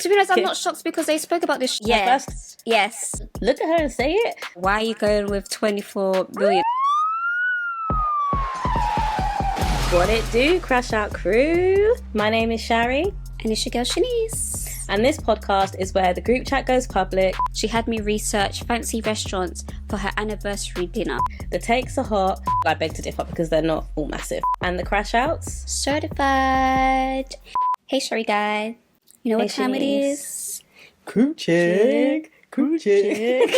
To be honest, I'm not shocked because they spoke about this. Yes. Yes. Look at her and say it. Why are you going with 24 million? What it do, CrashOut Crew? My name is Shari. And it's your girl, Shanice. And this podcast is where the group chat goes public. She had me research fancy restaurants for her anniversary dinner. The takes are hot. I beg to differ because they're not all massive. And the crash outs? Certified. Hey, Shari guy. You know what time it is? Crew check. Crew check.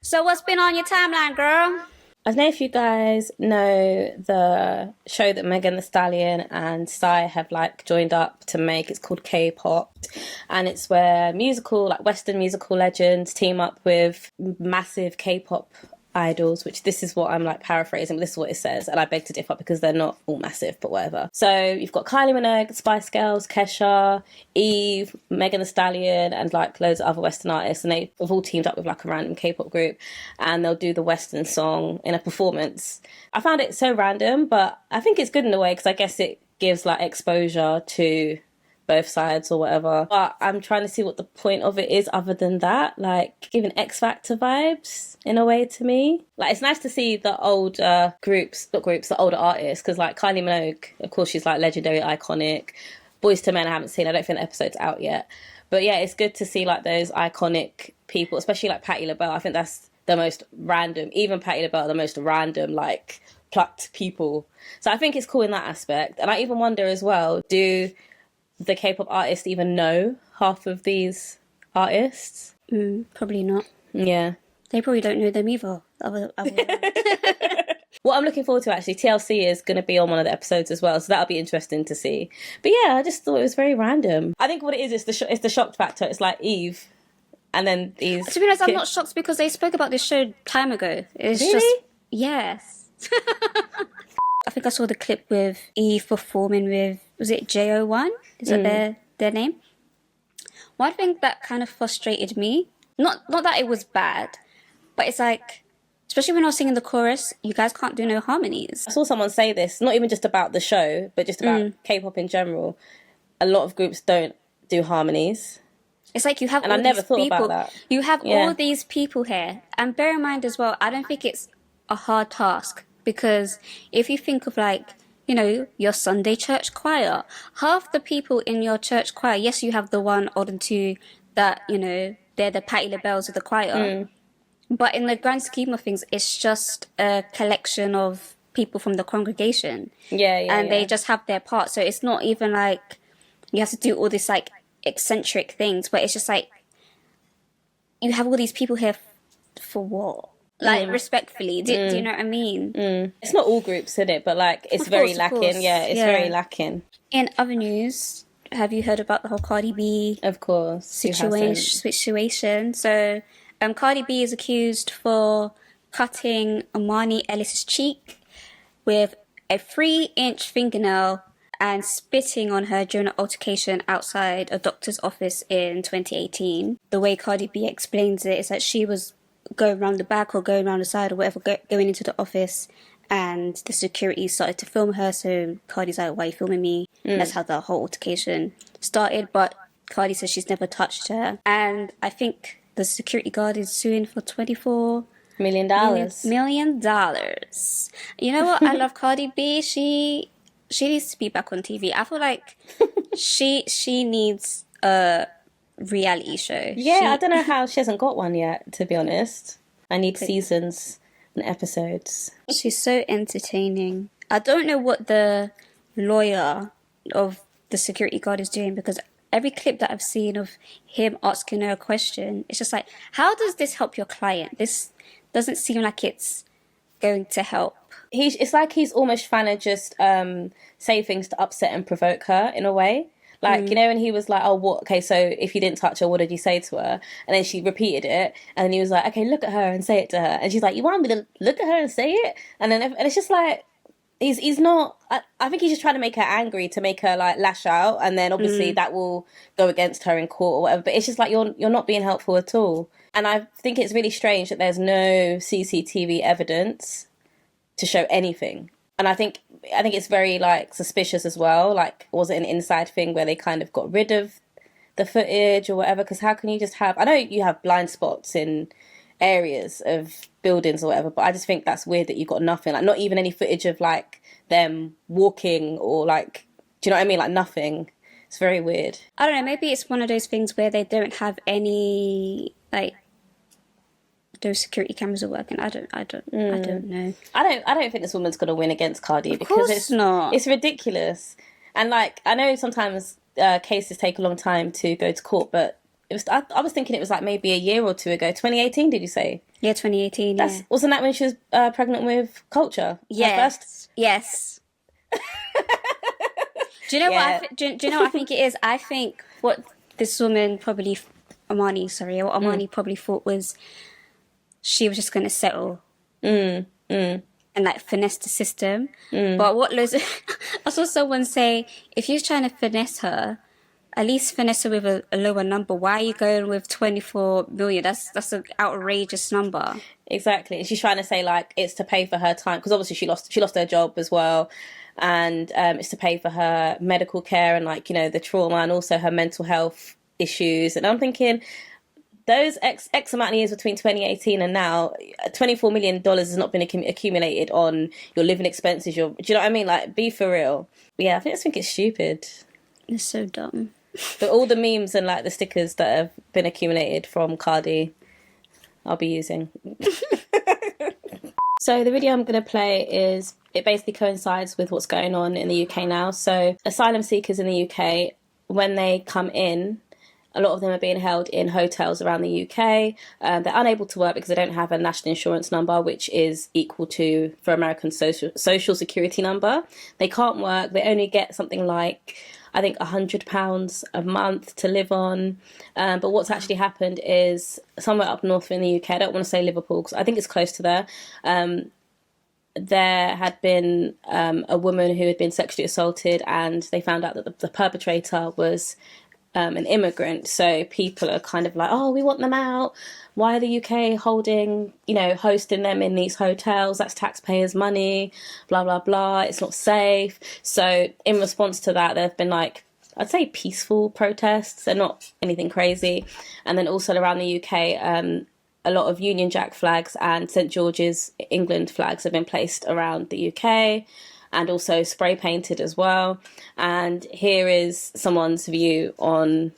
So what's been on your timeline, girl? I don't know if you guys know the show that Megan Thee Stallion and Psy have joined up to make. It's called K-Popped, and it's where Western musical legends team up with massive K-pop idols, which this is what I'm paraphrasing, but this is what it says, and I beg to differ because they're not all massive, but whatever. So you've got Kylie Minogue, Spice Girls, Kesha, Eve, Megan Thee Stallion, and loads of other Western artists, and they've all teamed up with a random K-pop group, and they'll do the Western song in a performance. I found it so random, but I think it's good in a way because I guess it gives exposure to both sides or whatever. But I'm trying to see what the point of it is other than that, giving X Factor vibes in a way to me. It's nice to see the older the older artists, because Kylie Minogue, of course, she's legendary, iconic. Boys to Men I haven't seen. I don't think the episode's out yet. But yeah, it's good to see those iconic people, especially Patti LaBelle. I think that's the most random, even Patti LaBelle, the most random plucked people. So I think it's cool in that aspect. And I even wonder as well, do the K-pop artists even know half of these artists? Probably not. Yeah. They probably don't know them either. What I'm looking forward to, actually, TLC is going to be on one of the episodes as well, so that'll be interesting to see. But yeah, I just thought it was very random. I think what it is it's the shock factor. It's Eve, and then these... To be honest, I'm not shocked because they spoke about this show time ago. It's really? Just... Yes. I think I saw the clip with Eve performing with, was it JO1? Is that their name? One thing that kind of frustrated me, not that it was bad, but it's especially when I was singing the chorus, you guys can't do no harmonies. I saw someone say this, not even just about the show, but just about K-pop in general. A lot of groups don't do harmonies. It's you have and all I never these thought people. About that. You have all these people here. And bear in mind as well, I don't think it's a hard task. Because if you think of your Sunday church choir, half the people in your church choir, yes, you have the one or the two that, they're the Patti LaBelles of the choir. But in the grand scheme of things, it's just a collection of people from the congregation. And they just have their part. So it's not even you have to do all this eccentric things, but it's just you have all these people here for what? Respectfully, do you know what I mean? It's not all groups, is it? But it's very lacking. Yeah, it's very lacking. In other news, have you heard about the whole Cardi B of course situation? So, Cardi B is accused for cutting Amani Ellis's cheek with a 3-inch fingernail and spitting on her during an altercation outside a doctor's office in 2018. The way Cardi B explains it is that she was going around the back or going around the side or whatever, going into the office, and the security started to film her. So Cardi's like, why are you filming me? That's how the whole altercation started. But Cardi says she's never touched her. And I think the security guard is suing for $24 million. You know what? I love Cardi B. She needs to be back on TV. I feel like she needs a reality show. Yeah, I don't know how she hasn't got one yet, to be honest. I need seasons and episodes. She's so entertaining. I don't know what the lawyer of the security guard is doing, because every clip that I've seen of him asking her a question, it's just how does this help your client? This doesn't seem like it's going to help. It's he's almost trying to just say things to upset and provoke her in a way. And he was oh, what? Okay, so if you didn't touch her, what did you say to her? And then she repeated it, and then he was okay, look at her and say it to her. And she's you want me to look at her and say it? And it's just he's not. I think he's just trying to make her angry, to make her lash out, and then obviously that will go against her in court or whatever. But it's just you're not being helpful at all. And I think it's really strange that there's no CCTV evidence to show anything. And I think it's very suspicious as well. Was it an inside thing where they kind of got rid of the footage or whatever, because how can you just have, I know you have blind spots in areas of buildings or whatever, but I just think that's weird that you've got nothing, like not even any footage of like them walking or like, do you know what I mean, like nothing. It's very weird. I don't know, maybe it's one of those things where they don't have any like those security cameras are working. I don't know. I don't think this woman's gonna win against Cardi because it's ridiculous. And like, I know sometimes cases take a long time to go to court, but it was, I was thinking it was like maybe a year or two ago. 2018, did you say? Yeah, 2018. Wasn't that when she was pregnant with Culture? Yes. Yes. Do you know what? Do you know what I think it is? I think what this woman probably, what Armani probably thought was she was just going to settle. And like finesse the system. But I saw someone say, if you're trying to finesse her, at least finesse her with a lower number. Why are you going with 24 million? That's an outrageous number. Exactly. And she's trying to say like it's to pay for her time, because obviously she lost her job as well, and it's to pay for her medical care and like, you know, the trauma and also her mental health issues. And I'm thinking, those X amount of years between 2018 and now, $24 million has not been accumulated on your living expenses. Do you know what I mean? Like, be for real. Yeah, I just think it's stupid. It's so dumb. But all the memes and like the stickers that have been accumulated from Cardi, I'll be using. So the video I'm going to play it basically coincides with what's going on in the UK now. So asylum seekers in the UK, when they come in, a lot of them are being held in hotels around the UK. They're unable to work because they don't have a national insurance number, which is equal to, for American, social security number. They can't work. They only get something like, I think, £100 a month to live on. But what's actually happened is somewhere up north in the UK, I don't want to say Liverpool because I think it's close to there, there had been a woman who had been sexually assaulted, and they found out that the perpetrator was an immigrant. So people are kind of like, oh, we want them out. Why are the UK hosting them in these hotels? That's taxpayers' money, blah, blah, blah. It's not safe. So in response to that, there have been like, I'd say peaceful protests. They're not anything crazy. And then also around the UK, a lot of Union Jack flags and St George's England flags have been placed around the UK, and also spray painted as well. And here is someone's view on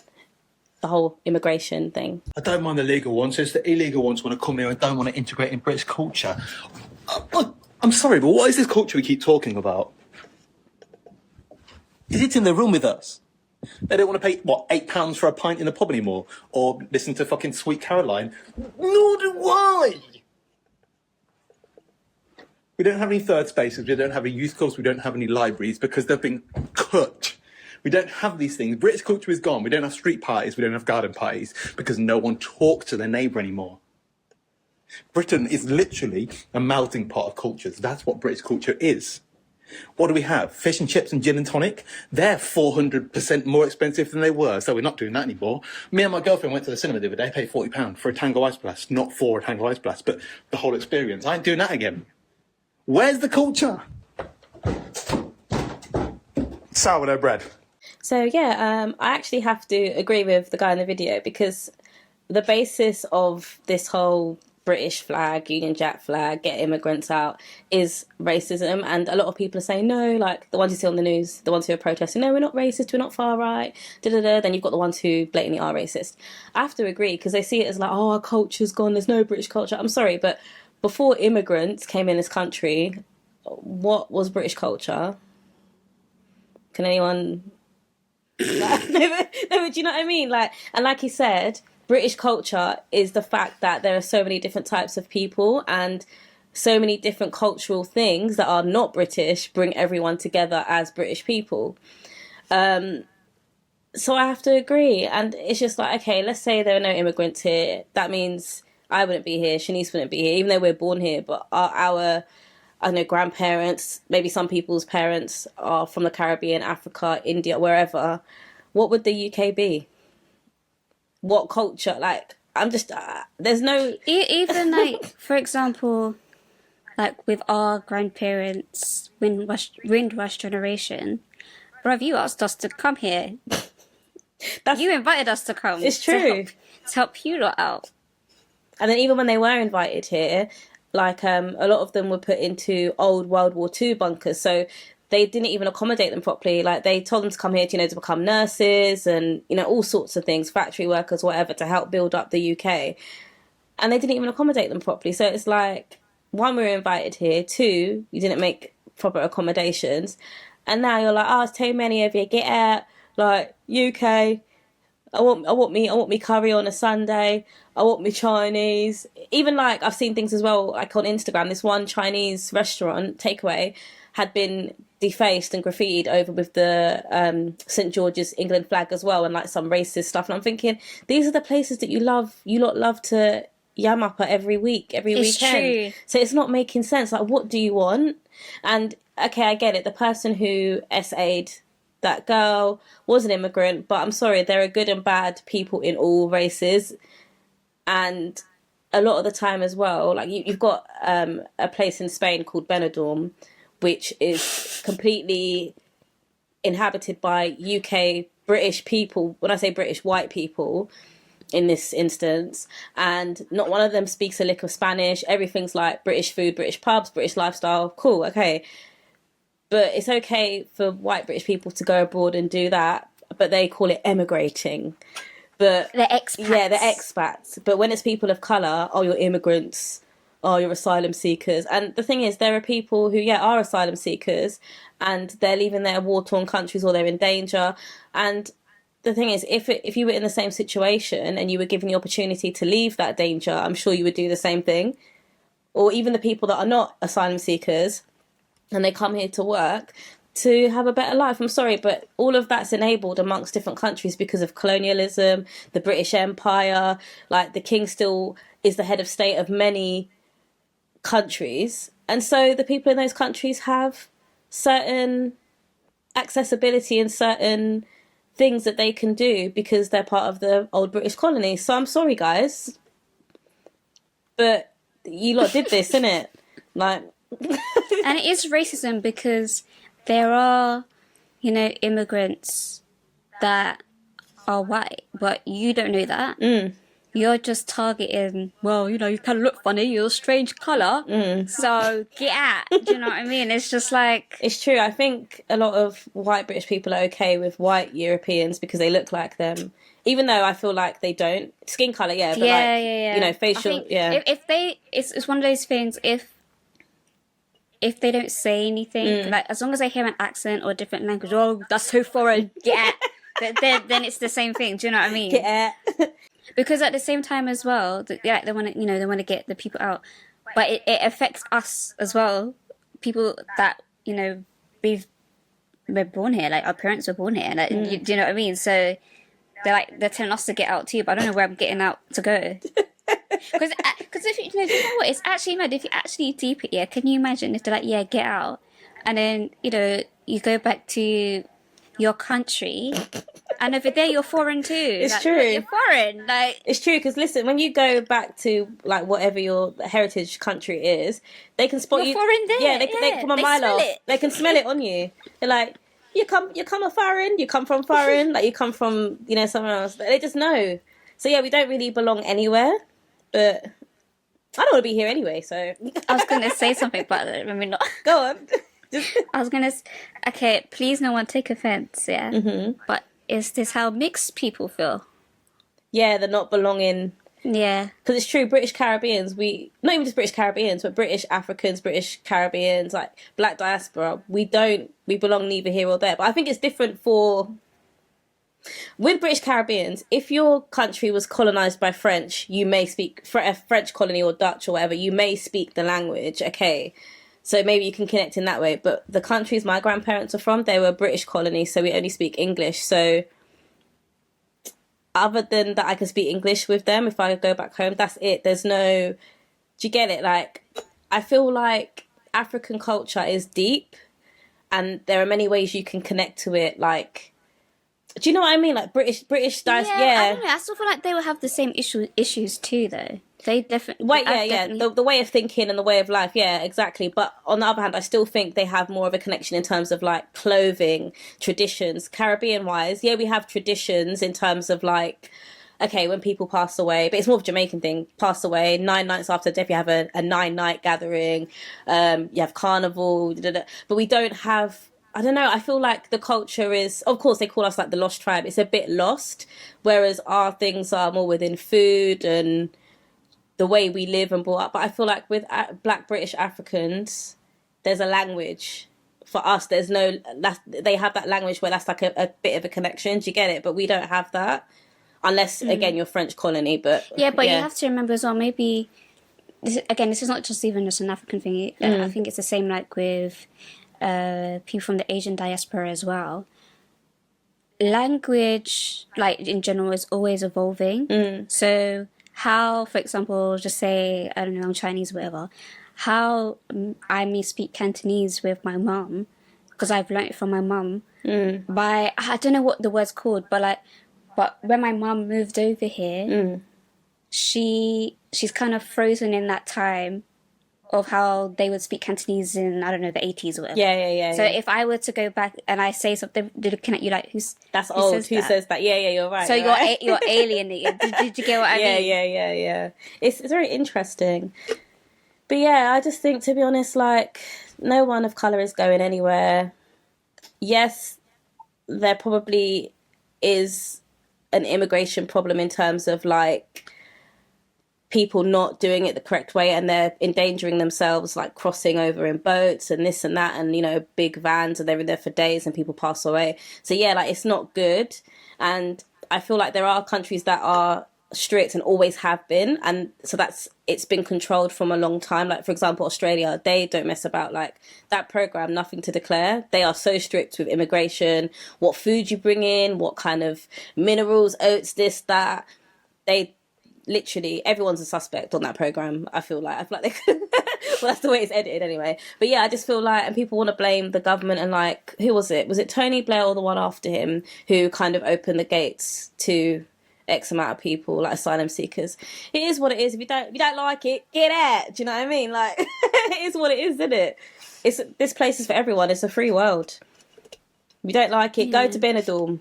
the whole immigration thing. I don't mind the legal ones. It's the illegal ones want to come here and don't want to integrate in British culture. I'm sorry, but what is this culture we keep talking about? Is it in the room with us? They don't want to pay, £8 for a pint in the pub anymore? Or listen to fucking Sweet Caroline? Nor do I! We don't have any third spaces, we don't have any youth clubs, we don't have any libraries because they've been cut. We don't have these things. British culture is gone. We don't have street parties, we don't have garden parties because no one talks to their neighbour anymore. Britain is literally a melting pot of cultures. That's what British culture is. What do we have? Fish and chips and gin and tonic? They're 400% more expensive than they were, so we're not doing that anymore. Me and my girlfriend went to the cinema the other day, paid £40 for a Tango Ice Blast. Not for a Tango Ice Blast, but the whole experience. I ain't doing that again. Where's the culture? Sourdough bread. So yeah, I actually have to agree with the guy in the video, because the basis of this whole British flag, Union Jack flag, get immigrants out, is racism. And a lot of people are saying, no, like the ones you see on the news, the ones who are protesting, no, we're not racist, we're not far right, da-da-da. Then you've got the ones who blatantly are racist. I have to agree, because they see it as like, oh, our culture's gone, there's no British culture. I'm sorry, but before immigrants came in this country, what was British culture? Can anyone... no, but do you know what I mean? Like, and like he said, British culture is the fact that there are so many different types of people and so many different cultural things that are not British bring everyone together as British people. So I have to agree. And it's just like, okay, let's say there are no immigrants here. That means I wouldn't be here, Shanice wouldn't be here, even though we're born here. But our I don't know, grandparents, maybe some people's parents are from the Caribbean, Africa, India, wherever. What would the UK be? What culture? Like, I'm just, there's no... Even, like, for example, like, with our grandparents, Windrush generation, bruv, you asked us to come here. You invited us to come. It's true. To help you lot out. And then even when they were invited here, like a lot of them were put into old World War II bunkers, so they didn't even accommodate them properly. Like, they told them to come here to, to become nurses and, all sorts of things, factory workers, whatever, to help build up the UK. And they didn't even accommodate them properly. So it's like, one, we were invited here. Two, you didn't make proper accommodations. And now you're like, it's too many of you. Get out. Like, UK. I want me curry on a Sunday. I want me Chinese. Even like, I've seen things as well, like on Instagram, this one Chinese restaurant, takeaway, had been defaced and graffitied over with the St. George's England flag as well, and like some racist stuff. And I'm thinking, these are the places that you lot love to yam up at every weekend. True. So it's not making sense. Like, what do you want? And okay, I get it. The person who SA'd that girl was an immigrant, but I'm sorry, there are good and bad people in all races. And a lot of the time as well, like you've got a place in Spain called Benidorm, which is completely inhabited by UK British people. When I say British, white people in this instance, and not one of them speaks a lick of Spanish. Everything's like British food, British pubs, British lifestyle. Cool, okay. But it's okay for white British people to go abroad and do that, but they call it emigrating. But the expats. Yeah, the expats. But when it's people of colour, you're immigrants, you're asylum seekers. And the thing is, there are people who, are asylum seekers, and they're leaving their war-torn countries or they're in danger. And the thing is, if you were in the same situation and you were given the opportunity to leave that danger, I'm sure you would do the same thing. Or even the people that are not asylum seekers, and they come here to work to have a better life. I'm sorry, but all of that's enabled amongst different countries because of colonialism, the British Empire. Like, the king still is the head of state of many countries. And so the people in those countries have certain accessibility and certain things that they can do because they're part of the old British colony. So I'm sorry, guys, but you lot did this, innit? Like... And it is racism because there are, immigrants that are white, but you don't know that. You're just targeting, you kind of look funny, you're a strange colour, so get out. Do you know what I mean? It's just like... It's true. I think a lot of white British people are okay with white Europeans because they look like them. Even though I feel like they don't. Skin colour, but facial, If they... It's one of those things, if they don't say anything, like, as long as I hear an accent or a different language, that's so foreign, yeah, then it's the same thing. Do you know what I mean? Yeah. Because at the same time as well, they want to, they want to get the people out, but it affects us as well. People that we're born here, like our parents were born here, like do you know what I mean? So they're telling us to get out too, but I don't know where I'm getting out to go. Because if you know what, it's actually mad. If you actually deep it, can you imagine if they're like, get out, and then you go back to your country, and over there you're foreign too. It's true. You're foreign. Like, it's true, because listen, when you go back to like whatever your heritage country is, they can spot you're you. Foreign there. Yeah, they from a mile off. They can smell it on you. They're like, you come a foreign. You come from foreign. Like, you come from somewhere else. They just know. So yeah, we don't really belong anywhere. But I don't want to be here anyway, so... I was going to say something, but let me not. Go on. I was going to... Okay, please no one take offence, yeah? Mm-hmm. But is this how mixed people feel? Yeah, they're not belonging. Yeah. Because it's true, British Caribbeans, not even just British Caribbeans, but British Africans, British Caribbeans, like black diaspora, we belong neither here or there. But I think it's different with British Caribbeans, if your country was colonised by French, you may speak, for a French colony or Dutch or whatever, you may speak the language, okay? So maybe you can connect in that way. But the countries my grandparents are from, they were British colonies, so we only speak English. So other than that, I can speak English with them if I go back home. That's it. There's no... Do you get it? Like, I feel like African culture is deep, and there are many ways you can connect to it, like... Do you know what I mean? Like British dice, I don't know. I still feel like they will have the same issues too, though. They definitely. Wait, yeah. The way of thinking and the way of life, yeah, exactly. But on the other hand, I still think they have more of a connection in terms of like clothing, traditions, Caribbean wise. Yeah, we have traditions in terms of like, okay, when people pass away, but it's more of a Jamaican thing. Pass away 9 nights after death, you have a 9-night gathering. You have carnival, but we don't have. I don't know. I feel like the culture is, of course, they call us like the lost tribe. It's a bit lost, whereas our things are more within food and the way we live and brought up. But I feel like with Black British Africans, there's a language. For us, there's no. They have that language where that's like a bit of a connection. Do you get it? But we don't have that, unless again you're French colony. But you have to remember as well. Maybe this is not just even just an African thing. I think it's the same like with people from the Asian diaspora as well. Language, like in general, is always evolving. So how, for example, just say, I don't know, I'm Chinese, whatever, how I may speak Cantonese with my mum, because I've learnt it from my mum, by, I don't know what the word's called, but when my mum moved over here, she's kind of frozen in that time of how they would speak Cantonese in, I don't know, the 80s or whatever. Yeah. So if I were to go back and I say something, they're looking at you like, who old. Who says that? Yeah, you're right. So you're right. you're alienated. Did you get what I mean? Yeah. It's very interesting. But yeah, I just think, to be honest, like, no one of colour is going anywhere. Yes, there probably is an immigration problem in terms of, like, people not doing it the correct way and they're endangering themselves, like crossing over in boats and this and that, and, you know, big vans, and they're in there for days and people pass away. So yeah, like, it's not good. And I feel like there are countries that are strict and always have been, and so it's been controlled from a long time. Like, for example, Australia, they don't mess about. Like, that program, Nothing to Declare, they are so strict with immigration, what food you bring in, what kind of minerals, oats, this, that. They literally, everyone's a suspect on that program. I feel like they could, well, that's the way it's edited anyway. But yeah, I just feel like, and people want to blame the government, and like, who was it Tony Blair or the one after him who kind of opened the gates to X amount of people, like asylum seekers? It is what it is. If you don't like it, get out. Do you know what I mean? Like, it is what it is, isn't it? This place is for everyone. It's a free world. If you don't like it, go to Benidorm.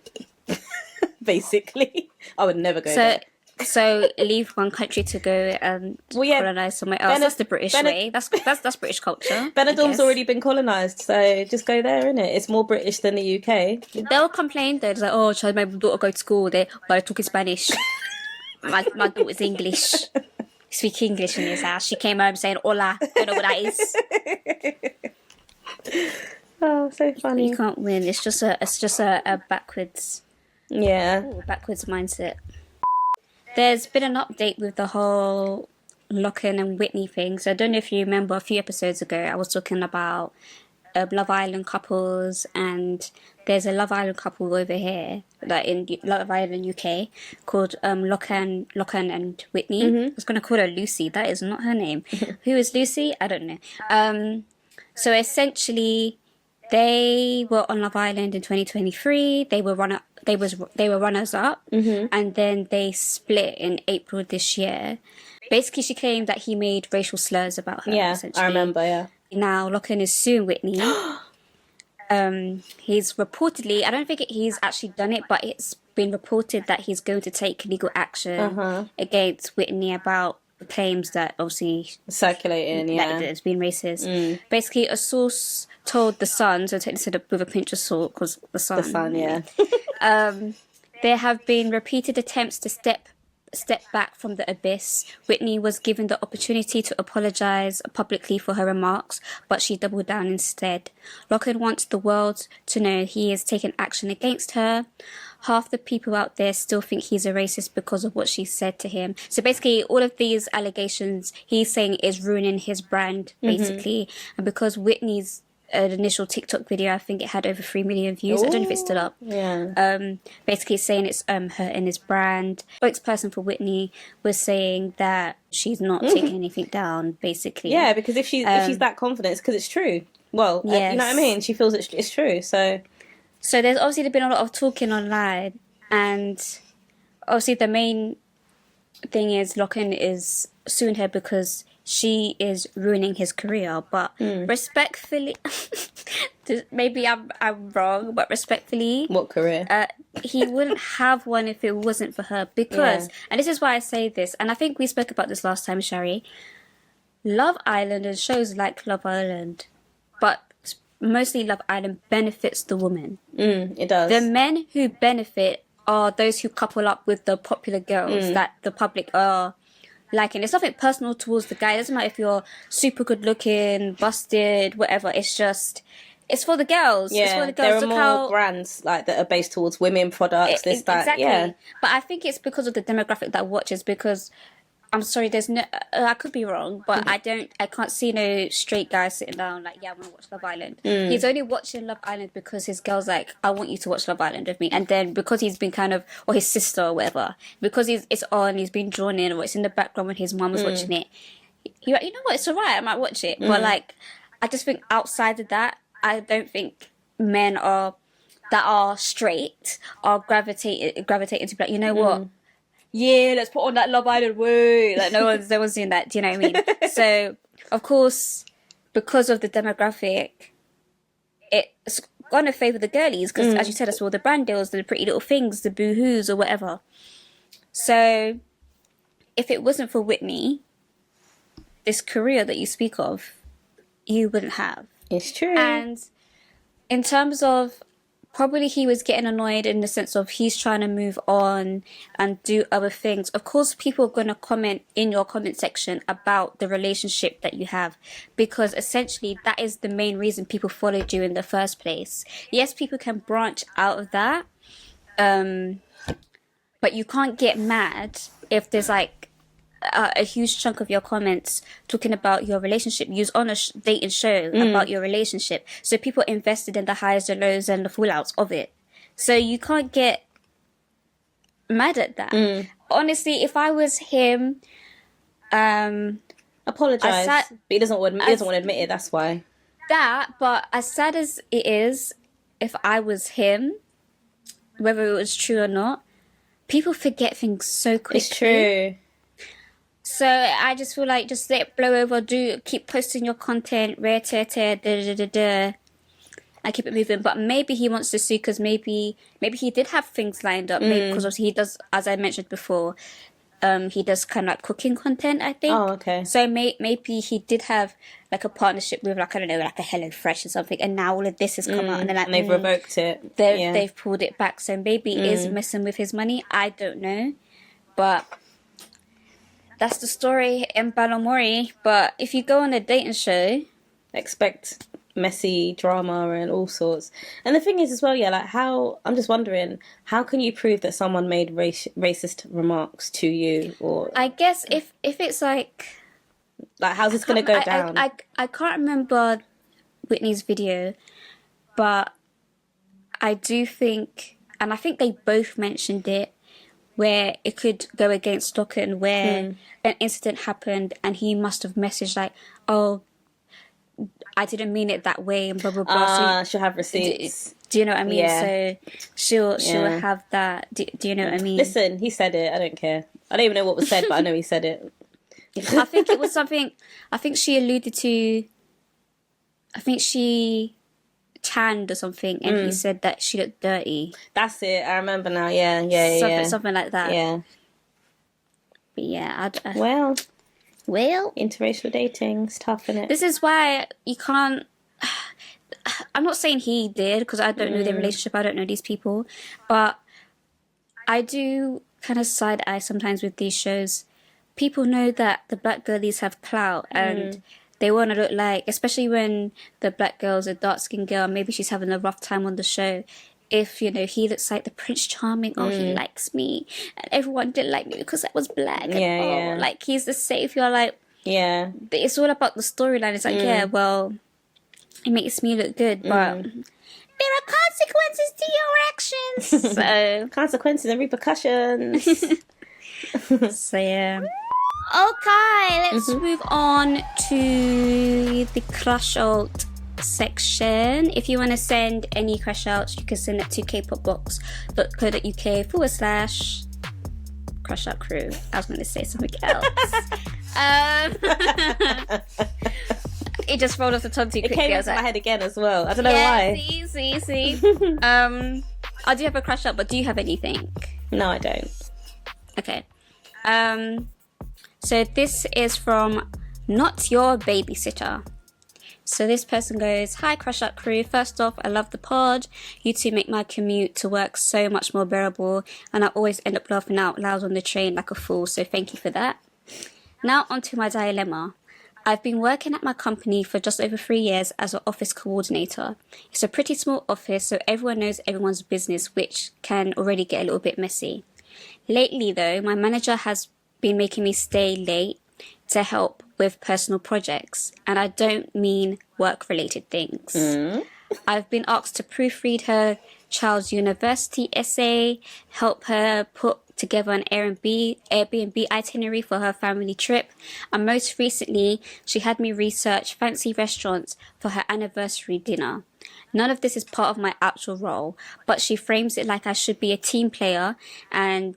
Basically, I would never go there. So leave one country to go and colonise somewhere else. That's the British way. That's British culture. Benidorm's already been colonised, so just go there, innit? It's more British than the UK. They'll complain though. It's like, oh, child, my daughter go to school there, but I talk Spanish. my daughter's English. Speak English in his house. She came home saying hola. Don't know what that is. Oh, so funny. You can't win. It's just a backwards. Yeah. Backwards mindset. There's been an update with the whole Lochan and Whitney thing. So I don't know if you remember a few episodes ago, I was talking about Love Island couples, and there's a Love Island couple over here, like in Love Island UK, called Lochan and Whitney. I was going to call her Lucy. That is not her name. Who is Lucy? I don't know. So essentially, they were on Love Island in 2023. They were runners up, and then they split in April this year. Basically, she claimed that he made racial slurs about her. Yeah, I remember. Yeah. Now Lochan is suing Whitney. He's reportedly, I don't think he's actually done it, but it's been reported that he's going to take legal action against Whitney about the claims that obviously circulating, that it's been racist. Basically, a source told The Sun, so take this with a pinch of salt, because The Sun, yeah. There have been repeated attempts to step back from the abyss. Whitney was given the opportunity to apologise publicly for her remarks, but she doubled down instead. Lochan wants the world to know he has taken action against her. Half the people out there still think he's a racist because of what she said to him. So basically, all of these allegations he's saying is ruining his brand, basically. And because Whitney's initial TikTok video, I think it had over 3 million views. I don't know if it's still up. Yeah. Basically saying it's hurting his brand. Spokesperson for Whitney was saying that she's not taking anything down, basically. Yeah, because if she's that confident, it's because it's true. Well, yes. You know what I mean? She feels it's true, so... So there's obviously been a lot of talking online, and obviously the main thing is Lochan is suing her because she is ruining his career. But respectfully, maybe I'm wrong, but respectfully, What career? he wouldn't have one if it wasn't for her. Because, and this is why I say this, and I think we spoke about this last time, Shari. Love Island and shows like Love Island, but mostly Love Island benefits the woman. It does. The men who benefit are those who couple up with the popular girls that the public are liking. It's nothing personal towards the guy. It doesn't matter if you're super good looking, busted, whatever. It's just, it's for the girls. Yeah, it's for the girls. there are more brands like that are based towards women products. Exactly. Yeah. But I think it's because of the demographic that watches. Because I'm sorry, there's no. I could be wrong, but I can't see no straight guy sitting down like, yeah, I want to watch Love Island. He's only watching Love Island because his girl's like, I want you to watch Love Island with me. And then because he's been kind of, or his sister or whatever, because it's on, he's been drawn in, or it's in the background when his mum was watching it. You're like, you know what, it's alright, I might watch it. But like, I just think outside of that, I don't think men that are straight are gravitating to be like, you know what? Yeah, let's put on that Love Island way. Like no one's doing that. Do you know what I mean? So of course, because of the demographic, it's gonna favour the girlies because, as you said, that's all the brand deals, the pretty little things, the boohoos or whatever. So if it wasn't for Whitney, this career that you speak of, you wouldn't have. It's true. And in terms of, probably he was getting annoyed in the sense of he's trying to move on and do other things. Of course, people are going to comment in your comment section about the relationship that you have, because essentially that is the main reason people followed you in the first place. Yes, people can branch out of that, but you can't get mad if there's like a huge chunk of your comments talking about your relationship. You was on a dating show about your relationship, so people invested in the highs, the lows, and the fallouts of it. So you can't get mad at that. Honestly, if I was him, apologize. But he doesn't want to admit it. That's why. But as sad as it is, if I was him, whether it was true or not, people forget things so quickly. It's true. So I just feel like just let it blow over. Keep posting your content, and keep it moving. But maybe he wants to sue because maybe he did have things lined up. Maybe because he does, as I mentioned before, he does kind of like cooking content, I think. Oh, okay. So maybe he did have like a partnership with like, I don't know, like a HelloFresh or something, and now all of this has come out, and they're like, and they've revoked it. They've pulled it back. So maybe he is messing with his money. I don't know, but that's the story in Balomori. But if you go on a dating show, expect messy drama and all sorts. And the thing is as well, like I'm just wondering, how can you prove that someone made racist remarks to you? Or I guess if it's like how's this going to go down? I can't remember Whitney's video, but I do think, and I think they both mentioned it, where it could go against Lochan, where an incident happened and he must have messaged like, oh, I didn't mean it that way, and blah blah blah. So she'll have receipts. Do you know what I mean? Yeah. So she'll have that. Do you know what I mean? Listen, he said it. I don't care. I don't even know what was said, but I know he said it. I think it was something. I think she alluded to. I think she tanned or something, and he said that she looked dirty. That's it. I remember now. Yeah. Something like that. Yeah. But yeah, well, interracial dating's tough, isn't it? This is why you can't. I'm not saying he did, because I don't know their relationship. I don't know these people, but I do kind of side eye sometimes with these shows. People know that the black girlies have clout and they want to look like, especially when the black girl's a dark-skinned girl, maybe she's having a rough time on the show. If, you know, he looks like the Prince Charming, he likes me, and everyone didn't like me because I was black. And, like, he's the savior, like... Yeah. But it's all about the storyline. It's like, yeah, well, it makes me look good, but... There are consequences to your actions. So... consequences and repercussions. So, yeah. Okay, let's move on to the CrashOut section. If you want to send any CrashOuts, you can send it to kpopbox.co.uk/CrashOut Crew. I was going to say something else. It just rolled off the tongue too It quickly. came into my head again as well. I don't know why. See. I do have a crush up, but do you have anything? No, I don't. Okay. So this is from Not Your Babysitter. So this person goes, "Hi, CrashOut Crew. First off, I love the pod. You two make my commute to work so much more bearable, and I always end up laughing out loud on the train like a fool, so thank you for that. Now onto my dilemma. I've been working at my company for just over 3 years as an office coordinator. It's a pretty small office, so everyone knows everyone's business, which can already get a little bit messy. Lately, though, my manager has been making me stay late to help with personal projects, and I don't mean work-related things. I've been asked to proofread her child's university essay, help her put together an Airbnb itinerary for her family trip, and most recently, she had me research fancy restaurants for her anniversary dinner. None of this is part of my actual role, but she frames it like I should be a team player, and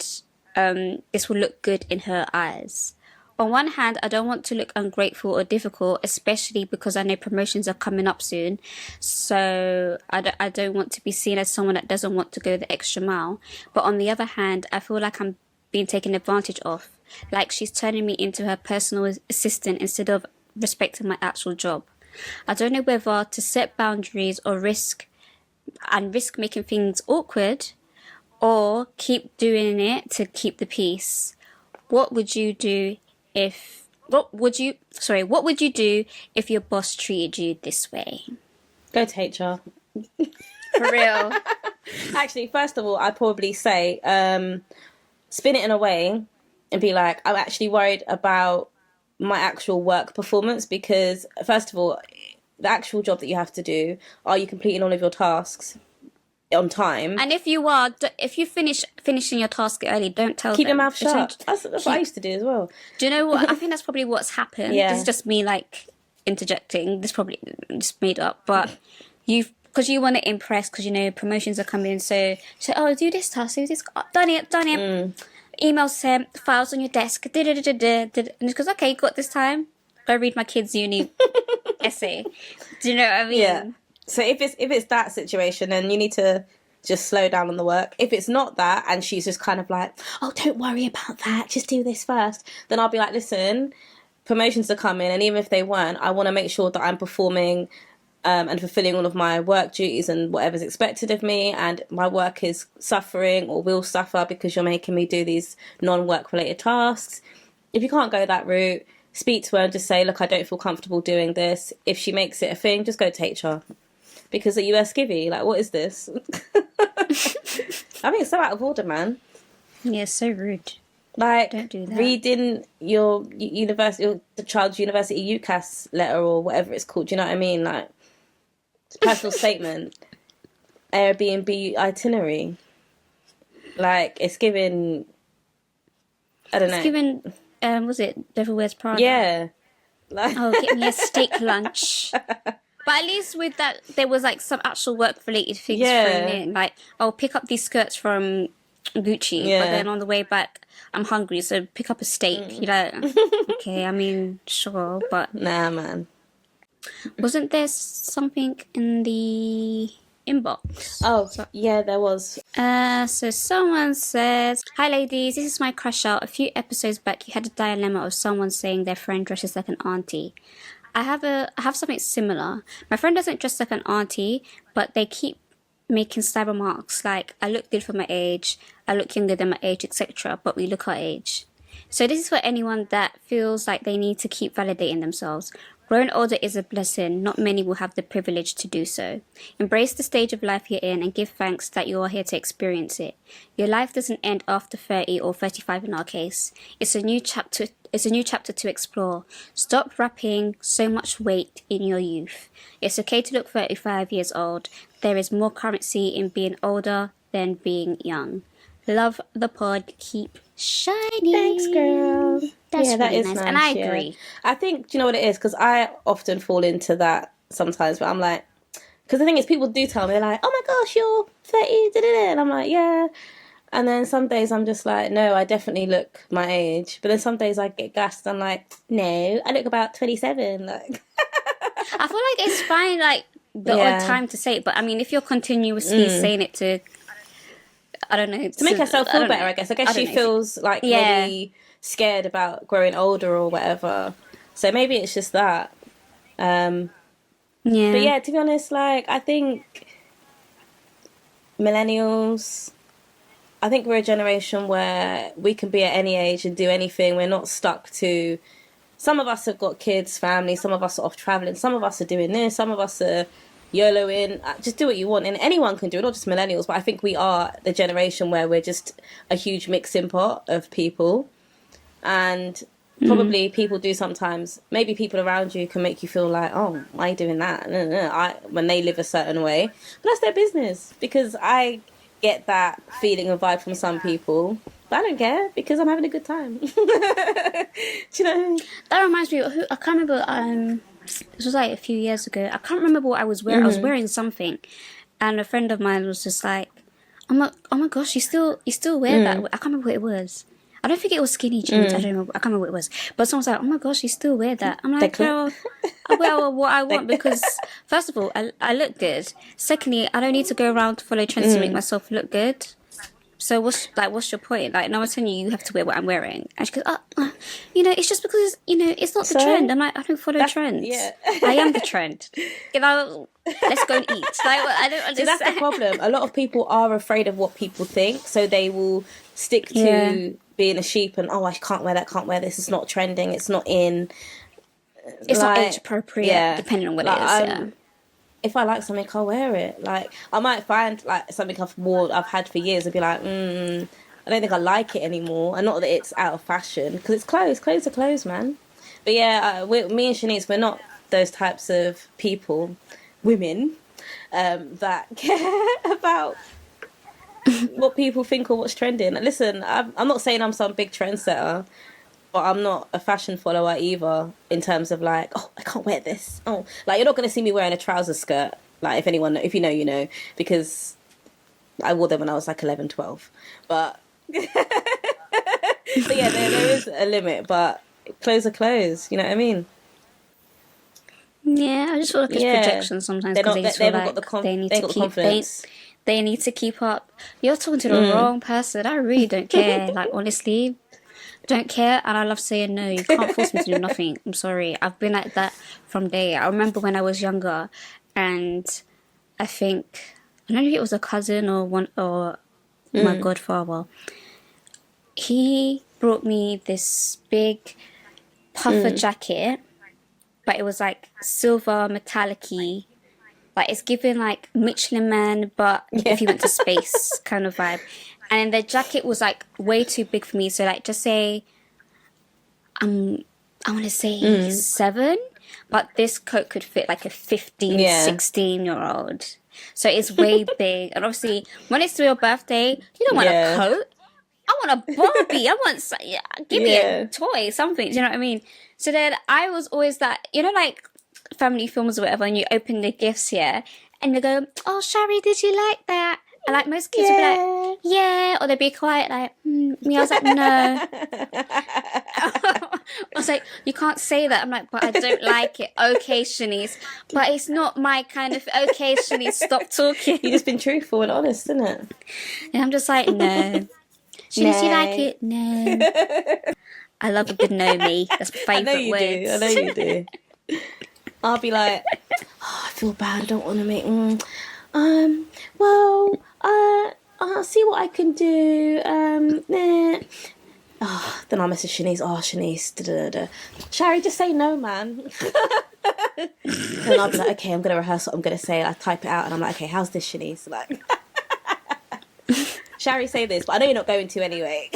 this will look good in her eyes. On one hand, I don't want to look ungrateful or difficult, especially because I know promotions are coming up soon. So I don't want to be seen as someone that doesn't want to go the extra mile. But on the other hand, I feel like I'm being taken advantage of. Like she's turning me into her personal assistant instead of respecting my actual job. I don't know whether to set boundaries or risk making things awkward, or keep doing it to keep the peace. What would you do what would you do if your boss treated you this way? Go to HR. For real. Actually, first of all, I'd probably say spin it in a way and be like, I'm actually worried about my actual work performance, because first of all, the actual job that you have to do, are you completing all of your tasks on time? And if you finishing your task early, don't tell them. Keep your mouth shut. That's what I used to do as well. Do you know what? I think that's probably what's happened. Yeah. This is just me interjecting. This probably just made up, but because you want to impress, because promotions are coming. So do this task, do this. Oh, done it. Email sent, files on your desk. And it's because okay, you got this time. Go read my kids' uni essay. Do you know what I mean? Yeah. So if it's that situation, then you need to just slow down on the work. If it's not that, and she's just kind of like, oh, don't worry about that, just do this first, then I'll be like, listen, promotions are coming, and even if they weren't, I want to make sure that I'm performing and fulfilling all of my work duties and whatever's expected of me, and my work is suffering or will suffer because you're making me do these non-work related tasks. If you can't go that route, speak to her and just say, look, I don't feel comfortable doing this. If she makes it a thing, just go to HR. Because are you a skivvy? Like, what is this? I think it's so out of order, man. Yeah, so rude. Like, don't do that. Reading the child's university UCAS letter or whatever it's called. Do you know what I mean? Like, it's a personal statement. Airbnb itinerary. Like, it's giving. I don't know. It's giving. Was it Devil Wears Prada? Yeah. Like... Oh, get me a steak lunch. But at least with that, there was some actual work-related things thrown in. Like, I'll pick up these skirts from Gucci, but then on the way back, I'm hungry, so pick up a steak. You're like, okay, I mean, sure, but... Nah, man. Wasn't there something in the inbox? Oh, yeah, there was. So someone says, "Hi ladies, this is my crush out. A few episodes back, you had a dilemma of someone saying their friend dresses like an auntie. I have something similar. My friend doesn't dress like an auntie, but they keep making sly remarks like, I look good for my age, I look younger than my age, etc., but we look our age. So this is for anyone that feels like they need to keep validating themselves. Growing older is a blessing. Not many will have the privilege to do so. Embrace the stage of life you're in and give thanks that you are here to experience it. Your life doesn't end after 30 or 35 in our case. It's a new chapter to explore. Stop wrapping so much weight in your youth. It's okay to look 35 years old. There is more currency in being older than being young. Love the pod. Keep shining." Thanks, girl. That's that really is nice. And I agree. I think, do you know what it is? Because I often fall into that sometimes, but I'm like, because the thing is, people do tell me, they're like, oh my gosh, you're 30, da-da-da. And I'm like, yeah. And then some days I'm just like, no, I definitely look my age. But then some days I get gassed. I'm like, no, I look about 27. Like, I feel like it's fine, like, the odd yeah. time to say it, but I mean, if you're continuously saying it to, I don't know, To make herself feel better, I guess. I guess she don't know feels like Yeah. maybe scared about growing older or whatever. So maybe it's just that. But yeah, to be honest, like, I think millennials, I think we're a generation where we can be at any age and do anything. We're not stuck to... Some of us have got kids, families, some of us are off travelling, some of us are doing this, some of us are YOLOing. Just do what you want. And anyone can do it, not just millennials, but I think we are the generation where we're just a huge mixing pot of people. And probably people do sometimes, maybe people around you can make you feel like, oh, why are you doing that? No. When they live a certain way. But that's their business, because I get that feeling and vibe from some people, but I don't care because I'm having a good time. Do you know? That reminds me, I can't remember, this was like a few years ago. I can't remember what I was wearing. I was wearing something, and a friend of mine was just like, oh my gosh, you still wear that? I can't remember what it was. I don't think it was skinny jeans. I don't remember. I can't remember what it was. But someone was like, oh my gosh, you still wear that? I'm like, girl, I wear what I want because, first of all, I look good. Secondly, I don't need to go around to follow trends to make myself look good. So what's your point? Like, no one's telling you have to wear what I'm wearing. And she goes, it's just because, it's not the trend. I'm like, I don't follow trends. Yeah. I am the trend. Let's go and eat. Like, I don't understand. So that's the problem. A lot of people are afraid of what people think, so they will stick to being a sheep and, I can't wear that, can't wear this, it's not trending, it's not in. It's not age appropriate, depending on what it is. If I like something, I'll wear it. Like, I might find like something I've had for years and be like, I don't think I like it anymore. And not that it's out of fashion, because it's clothes. Clothes are clothes, man. But yeah, me and Shanice, we're not those types of people, women, that care about what people think or what's trending. Listen, I'm not saying I'm some big trendsetter, but I'm not a fashion follower either, in terms of like, I can't wear this. Like, you're not going to see me wearing a trouser skirt. Like, if you know, you know, because I wore them when I was like 11, 12. But, but yeah, there is a limit, but clothes are clothes, you know what I mean? Yeah, I just feel like it's projection sometimes, because they just feel like they need to keep they need to keep up. You're talking to the wrong person. I really don't care. Like, honestly, don't care. And I love saying no. You can't force me to do nothing. I'm sorry. I've been like that from day. I remember when I was younger, and I don't know if it was a cousin or my godfather. He brought me this big puffer jacket, but it was like silver metallic-y. Like, it's giving like Michelin Man, but if you went to space kind of vibe. And the jacket was like way too big for me. So like, just say, I want to say 7, but this coat could fit like a 15, 16-year-old. So it's way big. And obviously, when it's your birthday, you don't want a coat. I want a Barbie. Give me a toy, something. Do you know what I mean? So then I was always that, like family films or whatever, and you open the gifts here, and they go, oh, Shari, did you like that? And like, most kids would be like, yeah, or they'd be quiet, like, me. I was like, no. I was like, you can't say that. I'm like, but I don't like it. Okay, Shanice, but it's not my kind of. Okay, Shanice, stop talking. You've just been truthful and honest, isn't it? And I'm just like, no. Shanice, you like it? No. I love a good no me. That's my favourite words. I know you do. I'll be like, I feel bad. I don't want to make. I'll see what I can do. Nah. Then I'll message Shanice. Shanice, Shari, just say no, man. And I'll be like, okay, I'm going to rehearse what I'm going to say. I type it out and I'm like, okay, how's this, Shanice? Like, Shari, say this, but I know you're not going to anyway.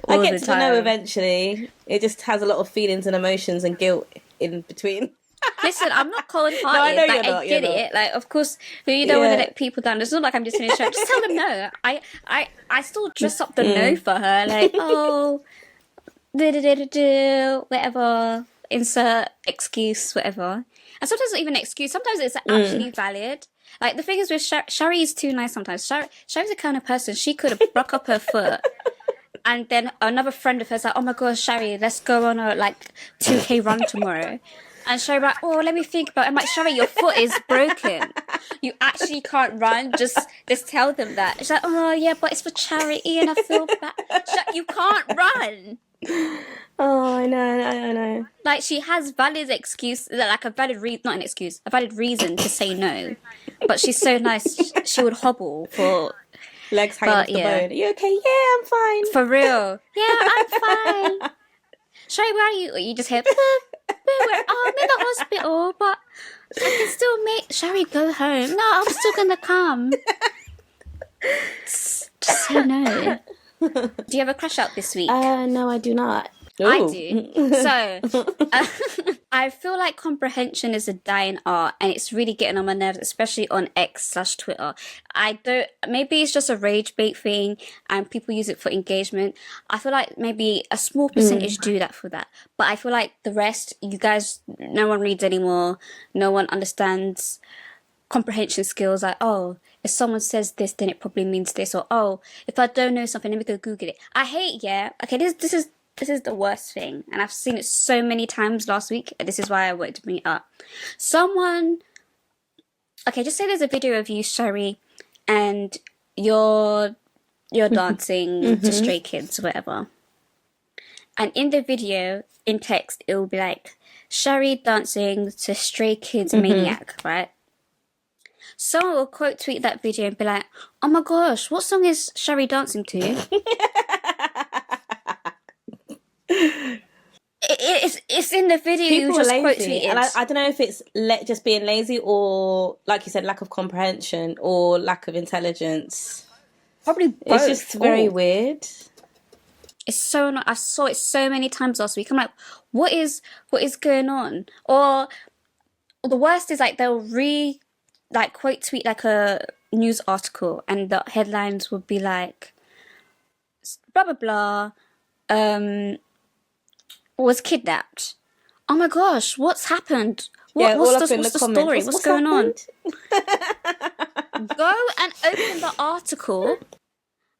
I get to the know eventually. It just has a lot of feelings and emotions and guilt in between. Listen, I'm not cold-hearted. No, I know like, I get it. Like, of course, you don't want to let people down. It's not like I'm just in a show. Just tell them no. I still dress up the no for her. Like, whatever. Insert excuse, whatever. And sometimes not even an excuse. Sometimes it's actually valid. Like, the thing is with Shari is too nice sometimes. Shari's the kind of person, she could have broke up her foot. And then another friend of hers like, oh my gosh, Shari, let's go on a, like, 2K run tomorrow. And Shari like, oh, let me think about it. I'm like, Shari, your foot is broken. You actually can't run. Just tell them that. She's like, oh, yeah, but it's for charity and I feel bad. You can't run. Oh, I know. Like, she has valid excuse, like a valid not an excuse, a valid reason to say no. But she's so nice, she would hobble for... Legs hanging off the bone. Are you okay? Yeah, I'm fine. For real. Yeah, I'm fine. Shari, where are you? You just hear, I'm in the hospital, but I can still make... Shari, go home. No, I'm still going to come. Just say no. Do you have a crash out this week? No, I do not. Ooh. I do. So, I feel like comprehension is a dying art and it's really getting on my nerves, especially on X/Twitter. Maybe it's just a rage bait thing and people use it for engagement. I feel like maybe a small percentage do that for that. But I feel like the rest, you guys, no one reads anymore. No one understands comprehension skills. Like, oh, if someone says this, then it probably means this. Or, oh, if I don't know something, let me go Google it. I hate, okay, this is the worst thing, and I've seen it so many times last week, and this is why I wanted to bring it up. Just say there's a video of you, Shari, and you're dancing to Stray Kids, whatever. And in the video, in text, it will be like, Shari dancing to Stray Kids Maniac, right? Someone will quote tweet that video and be like, oh my gosh, what song is Shari dancing to? It's in the video. People you just are quote lazy, tweeted. and I don't know if it's just being lazy or, like you said, lack of comprehension or lack of intelligence. Probably both. It's just very weird. It's so I saw it so many times last week. I'm like, what is going on? Or the worst is like they'll quote tweet like a news article, and the headlines would be like, blah blah blah. Was kidnapped. Oh my gosh, what's happened? What's the story? What's going on? Go and open the article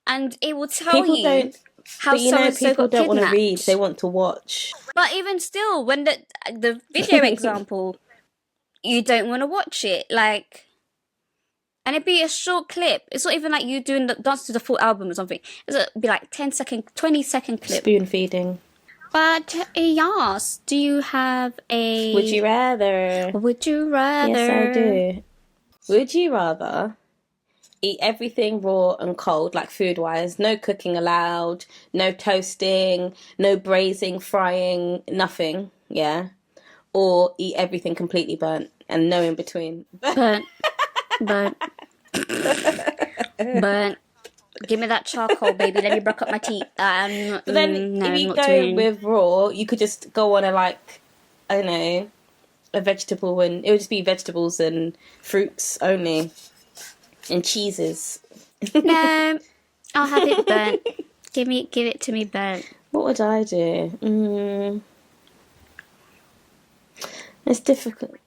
and it will tell you how so-and-so people got don't want to kidnapped. read, they want to watch. But even still, when the video example, you don't want to watch it. Like, and it'd be a short clip. It's not even like you doing the dance to the full album or something. It'd be like 10-second, 20-second clip. Spoon feeding. But yes, do you have a... Would you rather? Yes, I do. Would you rather eat everything raw and cold, like food-wise, no cooking allowed, no toasting, no braising, frying, nothing, yeah? Or eat everything completely burnt and no in between? Burnt. Give me that charcoal, baby. Let me break up my teeth. But then if you go with raw, you could just go on a vegetable, and it would just be vegetables and fruits only, and cheeses. No, I'll have it burnt. Give it to me burnt. What would I do? It's difficult.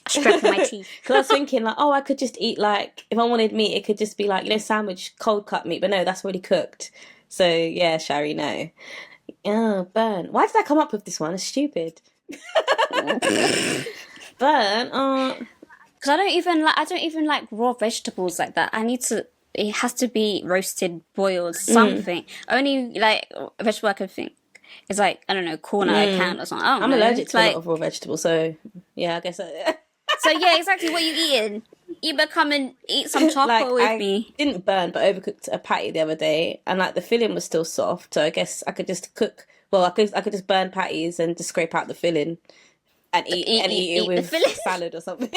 Stripping my teeth. Because I was thinking, I could just eat, if I wanted meat, it could just be sandwich, cold cut meat. But no, that's already cooked. So, yeah, Shari, no. Oh, burn. Why did I come up with this one? It's stupid. Burn? Because I don't even like raw vegetables like that. It has to be roasted, boiled, something. Only, a vegetable I could think is I don't know, corn out of can or something. I'm allergic to a lot of raw vegetables, so, yeah, I guess So yeah, exactly. What you eating? You better come and eat some charcoal with me. I didn't burn, but overcooked a patty the other day, and the filling was still soft. So I guess I could just cook. Well, I could just burn patties and just scrape out the filling and eat it with salad or something.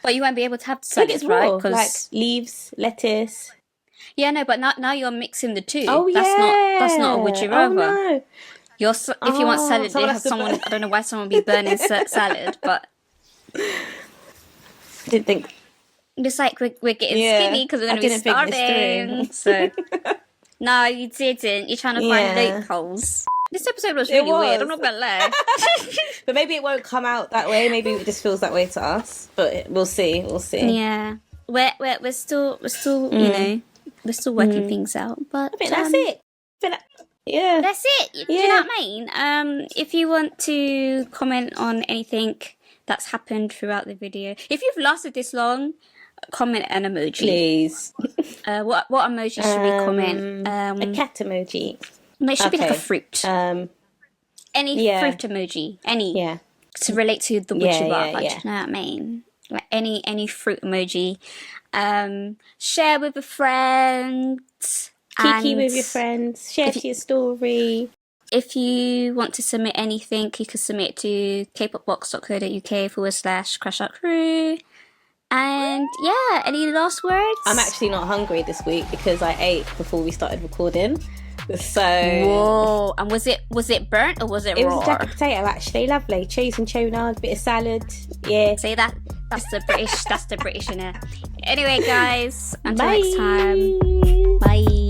But you won't be able to have the salad, right? Because leaves, lettuce. Yeah, no, but now you're mixing the two. Oh yeah, that's not a would you rather. Oh no. If you want salad, you have someone. I don't know why someone would be burning salad, but didn't think. It's like we're getting skinny because we're going to be starving. So no, you didn't. You're trying to find loopholes. This episode was really weird. I'm not gonna lie. But maybe it won't come out that way. Maybe it just feels that way to us. But we'll see. We'll see. Yeah, we're still you know, we're still working things out. But I think that's it. Yeah, that's it. Do you know what I mean? If you want to comment on anything that's happened throughout the video, if you've lasted this long, comment an emoji, please. What emoji should we comment? A cat emoji. No, it should be like a fruit. Any fruit emoji. Any. Yeah. To relate to the witchy bar. Do you know what I mean? Like any fruit emoji. Share with a friend. Kiki with your friends. Share to your story. If you want to submit anything, you can submit to kpopbox.co.uk/CrashOut Crew. And yeah, any last words? I'm actually not hungry this week because I ate before we started recording. So whoa! And was it burnt or was it raw? It was a jacket potato, actually. Lovely. Cheese and tuna, a bit of salad. Yeah. See that? That's the British. That's the British in it. Anyway, guys. Until next time. Bye.